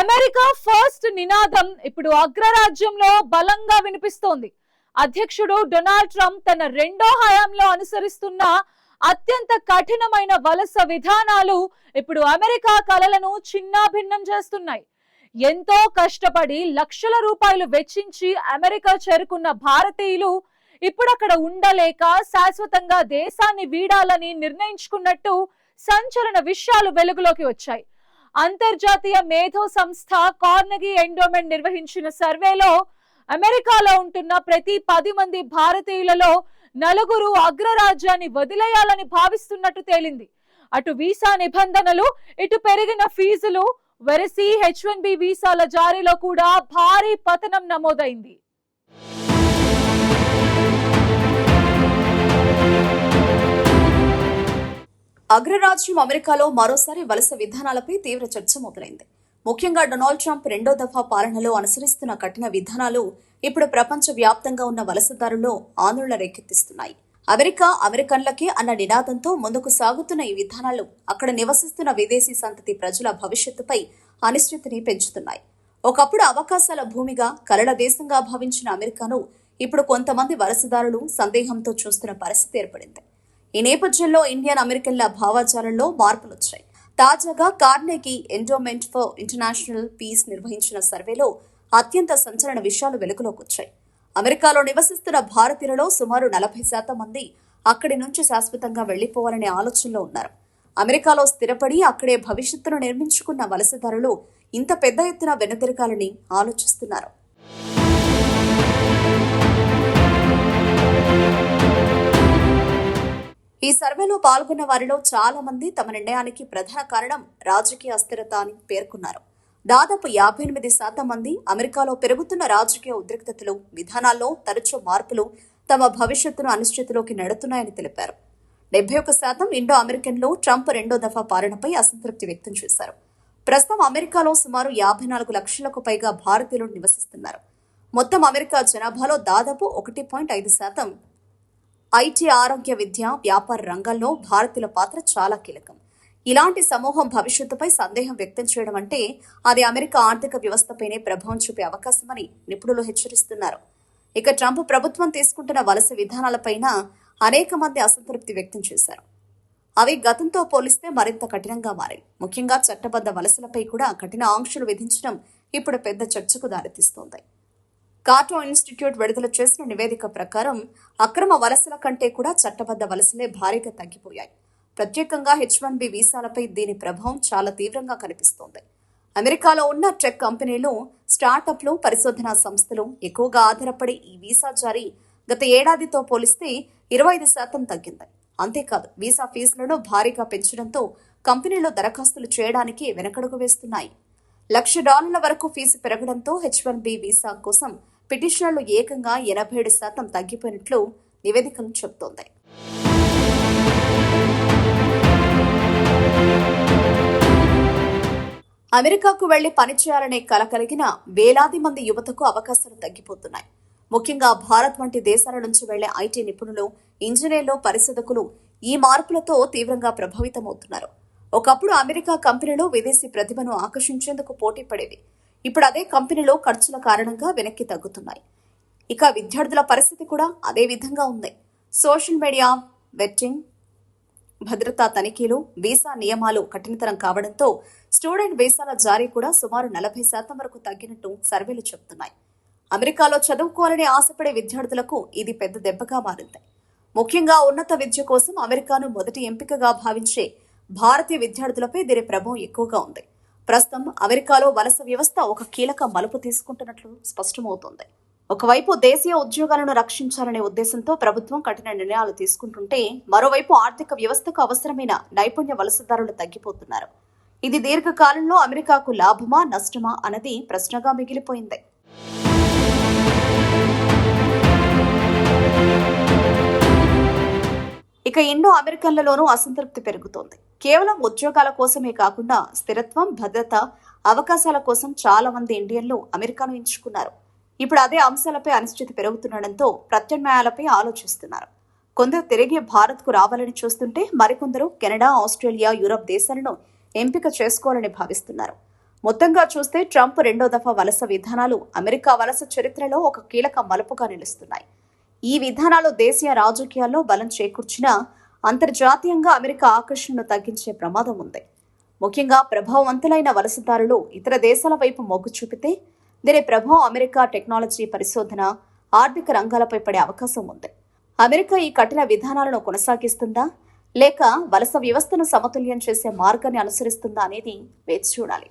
America first నినాదం ఇప్పుడు అగ్రరాజ్యంలో బలంగా వినిపిస్తోంది. అధ్యక్షుడు డొనాల్డ్ ట్రంప్ తన రెండో హయాంలో అనుసరిస్తున్న అత్యంత కఠినమైన వలస విధానాలు ఇప్పుడు అమెరికా కలలను చిన్నాభిన్నం చేస్తున్నాయి. ఎంతో కష్టపడి లక్షల రూపాయలు వెచ్చించి అమెరికా చేరుకున్న భారతీయులు ఇప్పుడు అక్కడ ఉండలేక శాశ్వతంగా దేశాన్ని వీడాలని నిర్ణయించుకున్నట్టు సంచలన విషయాలు వెలుగులోకి వచ్చాయి. అంతర్జాతీయ మేధో సంస్థ కార్నెగీ ఎండోమెంట్ నిర్వహించిన సర్వేలో అమెరికాలో ఉంటున్న ప్రతి 10 మంది భారతీయులలో 4 అగ్రరాజ్యాన్ని వదిలేయాలని భావిస్తున్నట్టు తేలింది. అటు వీసా నిబంధనలు, ఇటు పెరిగిన ఫీజులు వెరసి H1B వీసాల జారీలో కూడా భారీ పతనం నమోదైంది. అగ్రరాజ్యం అమెరికాలో మరోసారి వలస విధానాలపై తీవ్ర చర్చ మొదలైంది. ముఖ్యంగా డొనాల్డ్ ట్రంప్ రెండో దఫా పాలనలో అనుసరిస్తున్న కఠిన విధానాలు ఇప్పుడు ప్రపంచ వ్యాప్తంగా ఉన్న వలసదారుల్లో ఆందోళన రేకెత్తిస్తున్నాయి. అమెరికన్లకే అన్న నినాదంతో ముందుకు సాగుతున్న ఈ విధానాలు అక్కడ నివసిస్తున్న విదేశీ సంతతి ప్రజల భవిష్యత్తుపై అనిశ్చితిని పెంచుతున్నాయి. ఒకప్పుడు అవకాశాల భూమిగా కలల దేశంగా భావించిన అమెరికాను ఇప్పుడు కొంతమంది వలసదారులు సందేహంతో చూస్తున్న పరిస్థితి ఏర్పడింది. ఈ నేపథ్యంలో ఇండియన్ అమెరికన్ల భావాచారంలో మార్పులొచ్చాయి. తాజాగా Carnegie Endowment for International Peace నిర్వహించిన సర్వేలో అత్యంత సంచలన విషయాలు వెలుగులోకి వచ్చాయి. అమెరికాలో నివసిస్తున్న భారతీయులలో సుమారు 40% మంది అక్కడి నుంచి శాశ్వతంగా వెళ్లిపోవాలనే ఆలోచనలో ఉన్నారు. అమెరికాలో స్థిరపడి అక్కడే భవిష్యత్తును నిర్మించుకున్న వలసదారులు ఇంత పెద్ద ఎత్తున వెనుదిరగాలని ఆలోచిస్తున్నారు. ఈ సర్వేలో పాల్గొన్న వారిలో చాలా మంది తమ నిర్ణయానికి ప్రధాన కారణం రాజకీయ అస్థిరత అని పేర్కొన్నారు. దాదాపు 58% మంది అమెరికాలో పెరుగుతున్న రాజకీయ ఉద్రిక్తతలు, విధానాల్లో తరచూ మార్పులు తమ భవిష్యత్తును అనిశ్చితిలోకి నెడుతున్నాయని తెలిపారు. 71% ఇండో అమెరికన్లు ట్రంప్ రెండో దఫా పాలనపై అసంతృప్తి వ్యక్తం చేశారు. ప్రస్తుతం అమెరికాలో సుమారు 54 లక్షలకు పైగా భారతీయులు నివసిస్తున్నారు. మొత్తం అమెరికా జనాభాలో దాదాపు 1.5% ఐటీ, ఆరోగ్య, విద్య, వ్యాపార రంగాల్లో భారతీయుల పాత్ర చాలా కీలకం. ఇలాంటి సమూహం భవిష్యత్తుపై సందేహం వ్యక్తం చేయడం అంటే అది అమెరికా ఆర్థిక వ్యవస్థపైనే ప్రభావం చూపే అవకాశమని నిపుణులు హెచ్చరిస్తున్నారు. ఇక ట్రంప్ ప్రభుత్వం తీసుకుంటున్న వలస విధానాలపైన అనేక మంది అసంతృప్తి వ్యక్తం చేశారు. అవి గతంతో పోలిస్తే మరింత కఠినంగా మారాయి. ముఖ్యంగా చట్టబద్ధ వలసలపై కూడా కఠిన ఆంక్షలు విధించడం ఇప్పుడు పెద్ద చర్చకు దారితీస్తోంది. కాటో ఇన్స్టిట్యూట్ విడుదల చేసిన నివేదిక ప్రకారం అక్రమ వలసల కంటే కూడా చట్టబద్ధ వలసలే భారీగా తగ్గిపోయాయి. ప్రత్యేకంగా H1B వీసాలపై దీని ప్రభావం చాలా తీవ్రంగా కనిపిస్తోంది. అమెరికాలో ఉన్న టెక్ కంపెనీలు, స్టార్టప్లు, పరిశోధనా సంస్థలు ఎక్కువగా ఆధారపడి ఈ వీసా జారీ గత ఏడాదితో పోలిస్తే 25% తగ్గింది. అంతేకాదు, వీసా ఫీజులను భారీగా పెంచడంతో కంపెనీలు దరఖాస్తులు చేయడానికి వెనకడుగు వేస్తున్నాయి. $1,00,000 వరకు ఫీజు పెరగడంతో H1B వీసా కోసం పిటిషనర్లు ఏకంగా 87% తగ్గిపోయినట్లు నివేదికలు చెబుతోంది. అమెరికాకు వెళ్లి పనిచేయాలనే కల కలిగిన వేలాది మంది యువతకు అవకాశాలు తగ్గిపోతున్నాయి. ముఖ్యంగా భారత్ వంటి దేశాల నుంచి వెళ్లే ఐటీ నిపుణులు, ఇంజనీర్లు, పరిశోధకులు ఈ మార్పులతో తీవ్రంగా ప్రభావితమవుతున్నారు. ఒకప్పుడు అమెరికా కంపెనీలు విదేశీ ప్రతిభను ఆకర్షించేందుకు పోటీ పడేవి. ఇప్పుడు అదే కంపెనీలు ఖర్చుల కారణంగా వెనక్కి తగ్గుతున్నాయి. ఇక విద్యార్థుల పరిస్థితి కూడా అదే విధంగా ఉంది. సోషల్ మీడియా, వెట్టింగ్, భద్రతా తనిఖీలు, వీసా నియమాలు కఠినతరం కావడంతో స్టూడెంట్ వీసాల జారీ కూడా సుమారు 40% వరకు తగ్గినట్టు సర్వేలు చెబుతున్నాయి. అమెరికాలో చదువుకోవాలని ఆశపడే విద్యార్థులకు ఇది పెద్ద దెబ్బగా మారింది. ముఖ్యంగా ఉన్నత విద్య కోసం అమెరికాను మొదటి ఎంపికగా భావించే భారతీయ విద్యార్థులపై దీని ప్రభావం ఎక్కువగా ఉంది. ప్రస్తుతం అమెరికాలో వలస వ్యవస్థ ఒక కీలక మలుపు తీసుకుంటున్నట్లు స్పష్టమవుతోంది. ఒకవైపు దేశీయ ఉద్యోగాలను రక్షించాలనే ఉద్దేశంతో ప్రభుత్వం కఠిన నిర్ణయాలు తీసుకుంటుంటే, మరోవైపు ఆర్థిక వ్యవస్థకు అవసరమైన నైపుణ్య వలసదారులు తగ్గిపోతున్నారు. ఇది దీర్ఘకాలంలో అమెరికాకు లాభమా నష్టమా అన్నది ప్రశ్నగా మిగిలిపోయింది. ఇక ఇండో అమెరికన్లలోనూ అసంతృప్తి పెరుగుతోంది. కేవలం ఉద్యోగాల కోసమే కాకుండా స్థిరత్వం, భద్రత, అవకాశాల కోసం చాలా మంది ఇండియన్లు అమెరికాను ఎంచుకున్నారు. ఇప్పుడు అదే అంశాలపై అనిశ్చితి పెరుగుతుండటంతో ప్రత్యామ్నాయాలపై ఆలోచిస్తున్నారు. కొందరు తిరిగి భారత్కు రావాలని చూస్తుంటే, మరికొందరు కెనడా, ఆస్ట్రేలియా, యూరప్ దేశాలను ఎంపిక చేసుకోవాలని భావిస్తున్నారు. మొత్తంగా చూస్తే ట్రంప్ రెండో దఫా వలస విధానాలు అమెరికా వలస చరిత్రలో ఒక కీలక మలుపుగా నిలుస్తున్నాయి. ఈ విధానాలు దేశీయ రాజకీయాల్లో బలం చేకూర్చినా అంతర్జాతీయంగా అమెరికా ఆకర్షణను తగ్గించే ప్రమాదం ఉంది. ముఖ్యంగా ప్రభావవంతులైన వలసదారులు ఇతర దేశాల వైపు మొగ్గు చూపితే దీని ప్రభావం అమెరికా టెక్నాలజీ, పరిశోధన, ఆర్థిక రంగాలపై పడే అవకాశం ఉంది. అమెరికా ఈ కఠిన విధానాలను కొనసాగిస్తుందా లేక వలస వ్యవస్థను సమతుల్యం చేసే మార్గాన్ని అనుసరిస్తుందా అనేది వేచి చూడాలి.